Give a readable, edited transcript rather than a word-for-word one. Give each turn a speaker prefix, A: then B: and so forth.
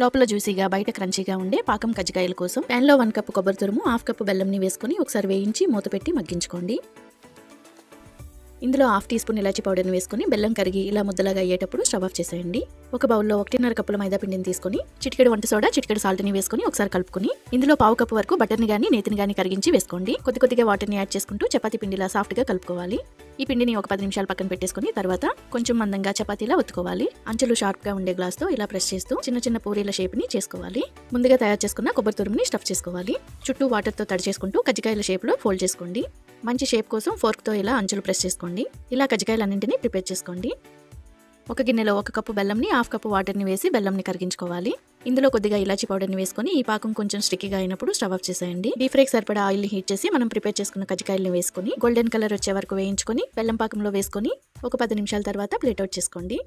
A: లోపల జ్యూసీగా బయట క్రంచీగా ఉండే పాకం కజ్జికాయల కోసం ప్యాన్లో 1 కప్పు కొబ్బరి తురుము, 1/2 కప్పు బెల్లంని వేసుకొని ఒకసారి వేయించి మూత పెట్టి మగ్గించుకోండి. ఇందులో 1/2 టీ స్పూన్ ఇలాచి పౌడర్ని వేసుకొని బెల్లం కరిగి ఇలా ముద్దలాగా అయ్యేటప్పుడు స్టవ్ ఆఫ్ చేసేయండి. ఒక బౌల్లో 1.5 కప్పుల మైదా పిండిని తీసుకొని చిటికెడు వంట సోడా, చిటికెడు సాల్ట్ని వేసుకొని ఒకసారి కలుపుకొని ఇందులో 1/2 కప్పు వరకు బటర్ని గానీ నేతిని గానీ కరిగించి వేసుకోండి. కొద్దిగా వాటర్ని యాడ్ చేసుకుంటూ చపాతీ పిండిలా సాఫ్ట్గా కలుపుకోవాలి. ఈ పిండిని ఒక 10 నిమిషాలు పక్కన పెట్టేసుకుని తర్వాత కొంచెం మందంగా చపాతీలా ఒత్తుకోవాలి. అంచులు షార్ప్గా ఉండే గ్లాస్తో ఇలా ప్రెస్ చేస్తూ చిన్న పూరీల షేప్ని చేసుకోవాలి. ముందుగా తయారు చేసుకున్న కొబ్బరి తురుముని స్టఫ్ చేసుకోవాలి. చుట్టూ వాటర్తో తడి చేసుకుంటూ కజ్జికాయల షేప్లో ఫోల్డ్ చేసుకోండి. మంచి షేప్ కోసం ఫోర్క్తో ఇలా అంచులు ప్రెస్ చేసుకోండి. ఇలా కజ్జికాయలన్నింటినీ ప్రిపేర్ చేసుకోండి. ఒక గిన్నెలో 1 కప్పు బెల్లంని, 1/2 కప్పు వాటర్ని వేసి బెల్లంని కరిగించుకోవాలి. ఇందులో కొద్దిగా ఇలాచి పౌడర్ని వేసుకొని ఈ పాకం కొంచెం స్టిక్కీగా అయినప్పుడు స్టవ్ ఆఫ్ చేసేయండి. డీప్ ఫ్రైకి సరిపడా ఆయిల్ని హీట్ చేసి మనం ప్రిపేర్ చేసుకున్న కజ్జికాయల్ని వేసుకొని గోల్డెన్ కలర్ వచ్చే వరకు వేయించుకొని బెల్లం పాకంలో వేసుకొని ఒక 10 నిమిషాల తర్వాత ప్లేట్ అవుట్ చేసుకోండి.